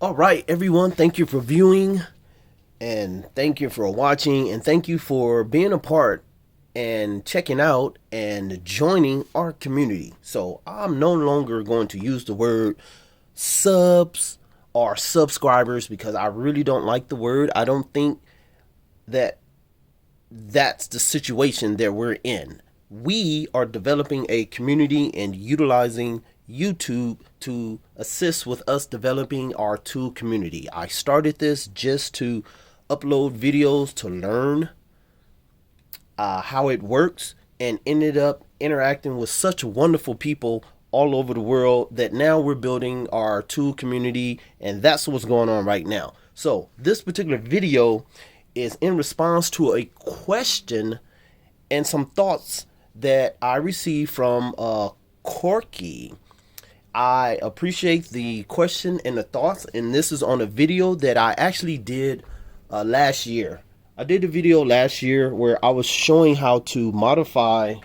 All right, everyone, thank you for viewing and thank you for watching and thank you for being a part and checking out and joining our community. So I'm no longer going to use the word subs or subscribers because I really don't like the word. I don't think that that's the situation that we're in. We are developing a community and utilizing YouTube to assist with us developing our tool community. I started this just to upload videos to learn how it works and ended up interacting with such wonderful people all over the world that now we're building our tool community, and that's what's going on right now. So this particular video is in response to a question and some thoughts that I received from Corky. I appreciate the question and the thoughts, and this is on a video that I actually did last year. I did a video last year where I was showing how to modify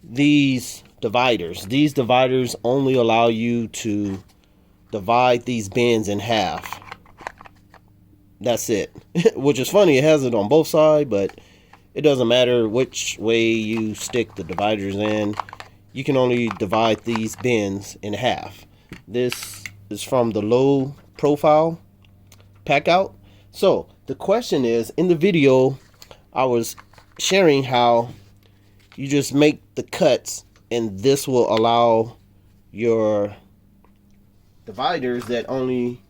these dividers. These dividers only allow you to divide these bins in half. That's it. Which is funny, it has it on both sides, but it doesn't matter which way you stick the dividers in. You can only divide these bins in half. This is from the low profile packout. So the question is, in the video I was sharing how you just make the cuts and this will allow your dividers that only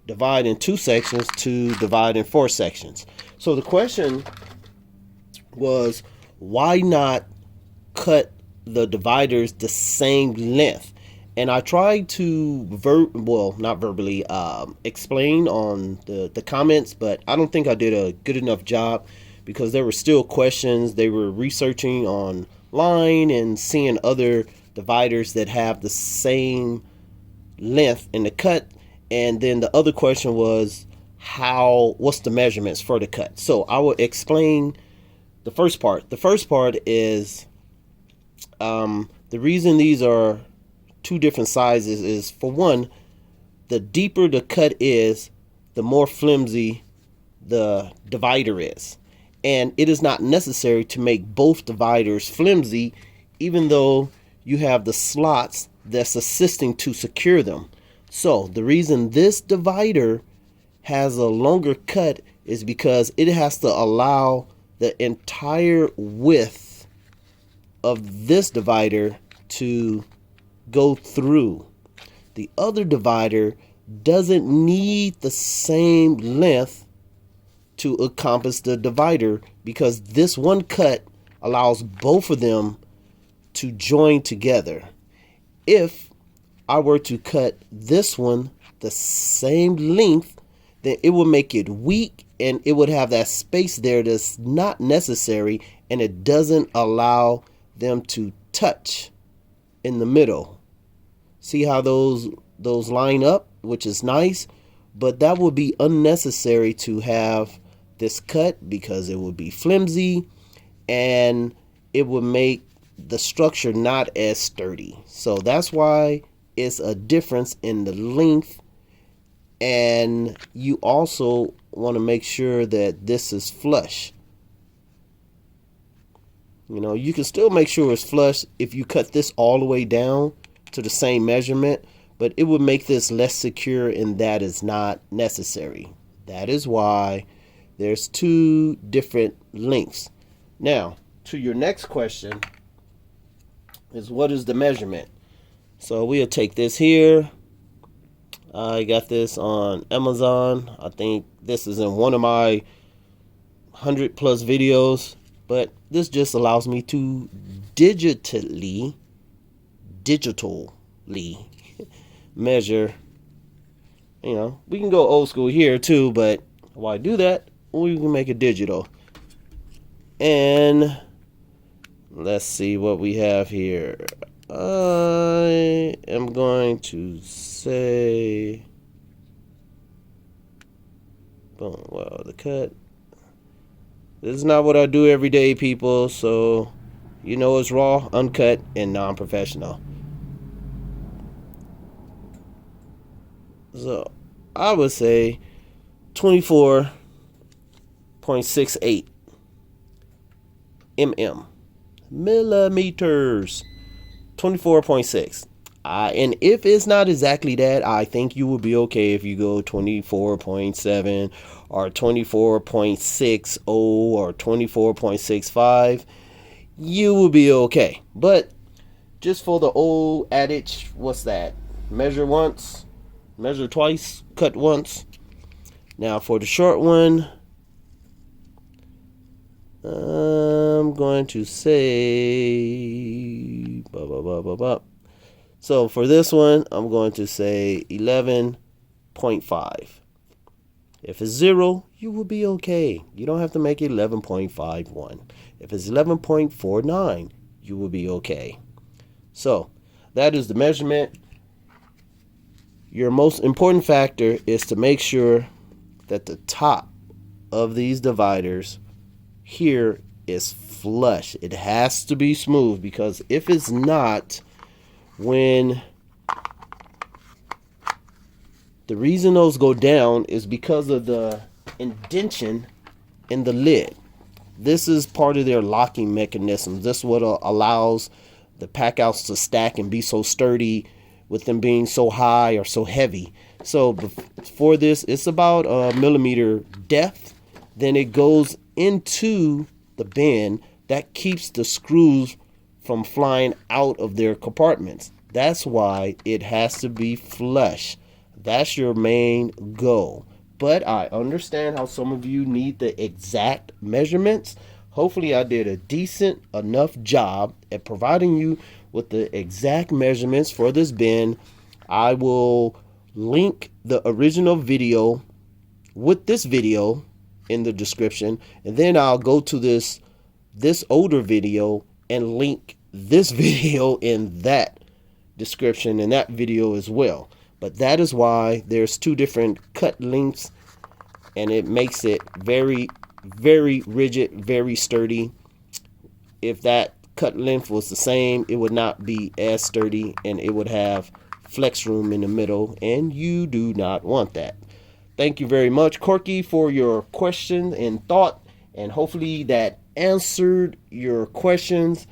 divide in 2 sections to divide in 4 sections. So the question was, why not cut the dividers the same length? And I tried to not verbally explain on the comments, but I don't think I did a good enough job because there were still questions. They were researching online and seeing other dividers that have the same length in the cut. And then the other question was, what's the measurements for the cut? So I will explain the first part. The first part is the reason these are 2 different sizes is, for one, the deeper the cut is, the more flimsy the divider is. And it is not necessary to make both dividers flimsy, even though you have the slots that's assisting to secure them. So the reason this divider has a longer cut is because it has to allow the entire width of this divider to go through. The other divider doesn't need the same length to encompass the divider because this one cut allows both of them to join together. If I were to cut this one the same length, then it would make it weak and it would have that space there that's not necessary, and it doesn't allow them to touch in the middle. See how those line up, which is nice, but that would be unnecessary to have this cut because it would be flimsy and it would make the structure not as sturdy. So that's why it's a difference in the length, and you also want to make sure that this is flush. You know, you can still make sure it's flush if you cut this all the way down to the same measurement, but it would make this less secure, and that is not necessary. That is why there's 2 different lengths. Now, to your next question is, what is the measurement? So we'll take this here. I got this on Amazon. I think this is in one of my 100+ videos, but this just allows me to digitally measure. You know, we can go old school here too, but why do that? We can make it digital. And let's see what we have here. I am going to say, boom, well, the cut. This is not what I do every day, people, so you know it's raw, uncut, and non-professional. So I would say 24.68 millimeters. 24.6. And if it's not exactly that, I think you will be okay if you go 24.7 or 24.60 or 24.65. You will be okay. But just for the old adage, what's that? Measure once, measure twice, cut once. Now for the short one, I'm going to say So for this one, I'm going to say 11.5. If it's 0, you will be okay. You don't have to make it 11.51. If it's 11.49, you will be okay. So that is the measurement. Your most important factor is to make sure that the top of these dividers here is flush. It has to be smooth, because if it's not, when the reason those go down is because of the indentation in the lid. This is part of their locking mechanism. This is what allows the packouts to stack and be so sturdy with them being so high or so heavy. So for this, it's about a millimeter depth. Then it goes into the bin that keeps the screws from flying out of their compartments. That's why it has to be flush. That's your main goal. But I understand how some of you need the exact measurements. Hopefully I did a decent enough job at providing you with the exact measurements for this bin. I will link the original video with this video in the description, and then I'll go to this older video and link this video in that description and that video as well. But that is why there's two different cut lengths, and it makes it very, very rigid, very sturdy. If that cut length was the same, it would not be as sturdy, and it would have flex room in the middle, and you do not want that. Thank you very much, Corky, for your question and thought, and hopefully that answered your questions.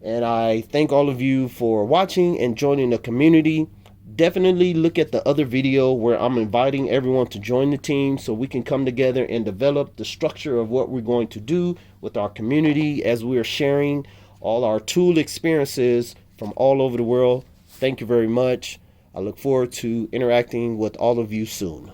And I thank all of you for watching and joining the community. Definitely look at the other video where I'm inviting everyone to join the team so we can come together and develop the structure of what we're going to do with our community as we're sharing all our tool experiences from all over the world. Thank you very much. I look forward to interacting with all of you soon.